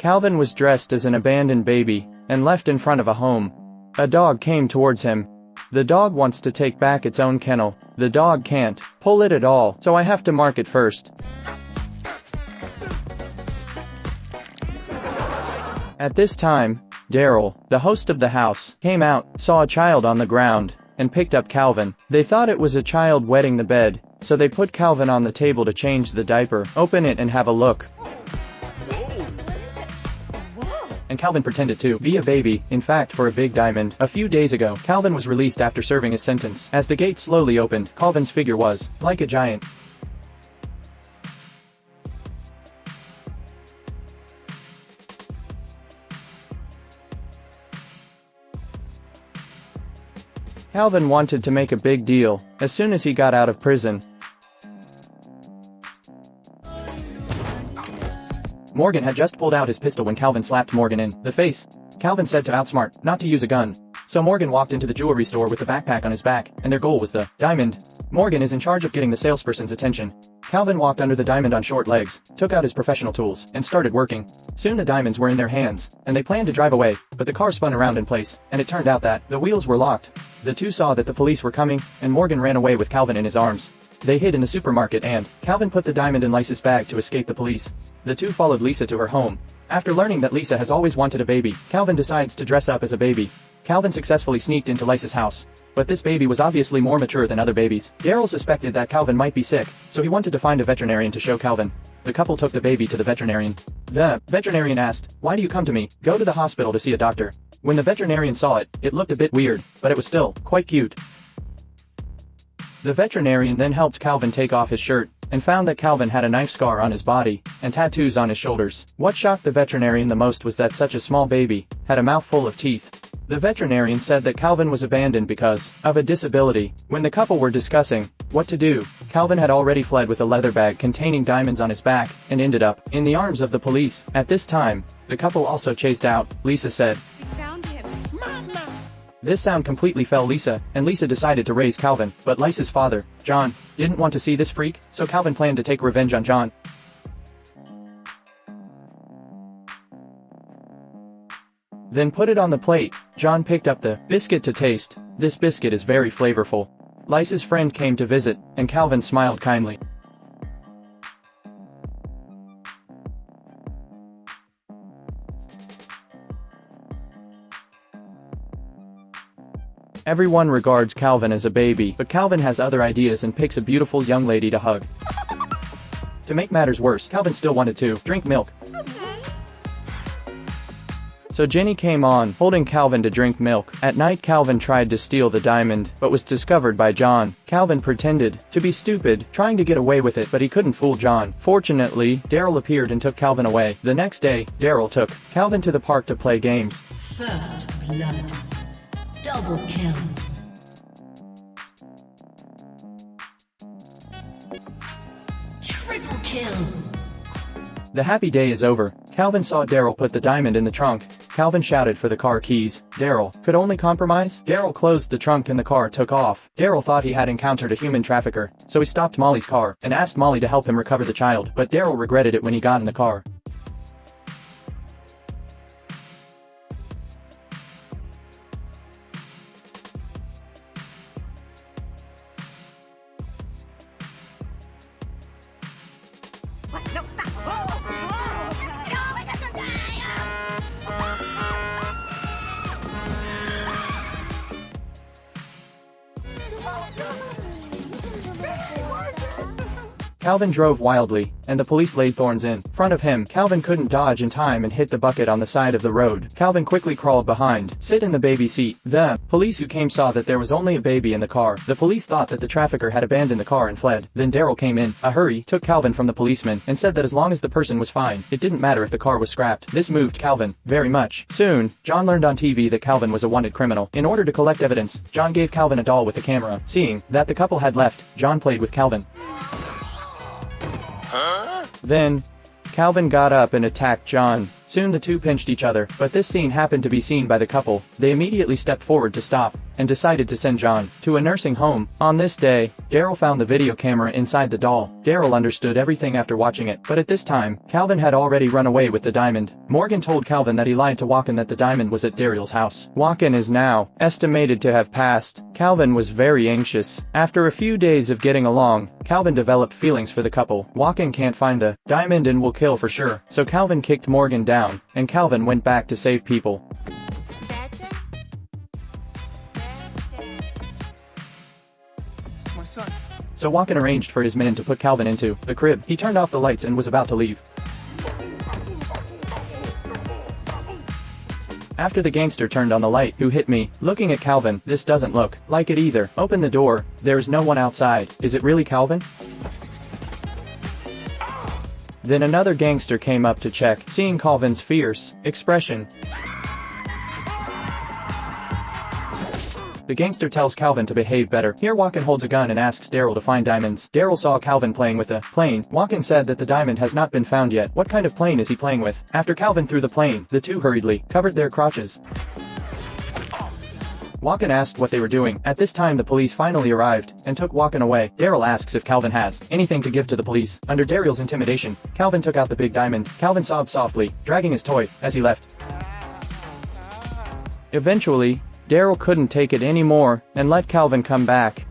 Calvin was dressed as an abandoned baby and left in front of a home. A dog came towards him. The dog wants to take back its own kennel. The dog can't pull it at all, so I have to mark it first. At this time, Darryl, the host of the house, came out, saw a child on the ground, and picked up Calvin. They thought it was a child wetting the bed, so they put Calvin on the table to change the diaper, open it and have a look. And Calvin pretended to be a baby, in fact for a big diamond. A few days ago, Calvin was released after serving his sentence. As the gate slowly opened, Calvin's figure was like a giant. Calvin wanted to make a big deal as soon as he got out of prison. Morgan had just pulled out his pistol when Calvin slapped Morgan in the face. Calvin said to outsmart, not to use a gun. So Morgan walked into the jewelry store with the backpack on his back, and their goal was the diamond. Morgan is in charge of getting the salesperson's attention. Calvin walked under the diamond on short legs, took out his professional tools, and started working. Soon the diamonds were in their hands, and they planned to drive away, but the car spun around in place, and it turned out that the wheels were locked. The two saw that the police were coming, and Morgan ran away with Calvin in his arms. They hid in the supermarket and Calvin put the diamond in Lisa's bag to escape the police. The two followed Lisa to her home. After learning that Lisa has always wanted a baby, Calvin decides to dress up as a baby. Calvin successfully sneaked into Lisa's house. But this baby was obviously more mature than other babies. Darryl suspected that Calvin might be sick, so he wanted to find a veterinarian to show Calvin. The couple took the baby to the veterinarian. The veterinarian asked, "Why do you come to me? Go to the hospital to see a doctor." When the veterinarian saw it, it looked a bit weird, but it was still quite cute. The veterinarian then helped Calvin take off his shirt, and found that Calvin had a knife scar on his body, and tattoos on his shoulders. What shocked the veterinarian the most was that such a small baby had a mouthful of teeth. The veterinarian said that Calvin was abandoned because of a disability. When the couple were discussing what to do, Calvin had already fled with a leather bag containing diamonds on his back, and ended up in the arms of the police. At this time, the couple also chased out, Lisa said. "We found him. Mama!" This sound completely fell Lisa, and Lisa decided to raise Calvin, but Lisa's father, John, didn't want to see this freak, so Calvin planned to take revenge on John. Then put it on the plate. John picked up the biscuit to taste. This biscuit is very flavorful. Lisa's friend came to visit, and Calvin smiled kindly. Everyone regards Calvin as a baby, but Calvin has other ideas and picks a beautiful young lady to hug. To make matters worse, Calvin still wanted to drink milk. So Jenny came on, holding Calvin to drink milk. At night Calvin tried to steal the diamond, but was discovered by John. Calvin pretended to be stupid, trying to get away with it, but he couldn't fool John. Fortunately, Darryl appeared and took Calvin away. The next day, Darryl took Calvin to the park to play games. First blood. Double kill. Triple kill. The happy day is over. Calvin saw Darryl put the diamond in the trunk. Calvin shouted for the car keys. Darryl could only compromise. Darryl closed the trunk and the car took off. Darryl thought he had encountered a human trafficker, so he stopped Molly's car and asked Molly to help him recover the child, but Darryl regretted it when he got in the car. No, stop! No, it doesn't die! Calvin drove wildly, and the police laid thorns in front of him. Calvin couldn't dodge in time and hit the bucket on the side of the road. Calvin quickly crawled behind, sit in the baby seat. The police who came saw that there was only a baby in the car. The police thought that the trafficker had abandoned the car and fled. Then Darryl came in a hurry, took Calvin from the policeman, and said that as long as the person was fine, it didn't matter if the car was scrapped. This moved Calvin very much. Soon, John learned on TV that Calvin was a wanted criminal. In order to collect evidence, John gave Calvin a doll with a camera. Seeing that the couple had left, John played with Calvin. Then, Calvin got up and attacked John. Soon the two pinched each other, but this scene happened to be seen by the couple. They immediately stepped forward to stop, and decided to send John to a nursing home. On this day, Darryl found the video camera inside the doll. Darryl understood everything after watching it, but at this time, Calvin had already run away with the diamond. Morgan told Calvin that he lied to Walken that the diamond was at Darryl's house. Walken is now estimated to have passed. Calvin was very anxious. After a few days of getting along, Calvin developed feelings for the couple. Walken can't find the diamond and will kill for sure, so Calvin kicked Morgan down, and Calvin went back to save people. My son. So Walken arranged for his men to put Calvin into the crib. He turned off the lights and was about to leave. After the gangster turned on the light, "Who hit me?" Looking at Calvin, "This doesn't look like it either." Open the door. There's no one outside. Is it really Calvin? Then another gangster came up to check. Seeing Calvin's fierce expression, the gangster tells Calvin to behave better. Here Walken holds a gun and asks Darryl to find diamonds. Darryl saw Calvin playing with a plane. Walken said that the diamond has not been found yet. What kind of plane is he playing with? After Calvin threw the plane, the two hurriedly covered their crotches. Walken asked what they were doing. At this time the police finally arrived and took Walken away. Darryl asks if Calvin has anything to give to the police. Under Darryl's intimidation, Calvin took out the big diamond. Calvin sobbed softly, dragging his toy as he left. Eventually, Darryl couldn't take it anymore and let Calvin come back.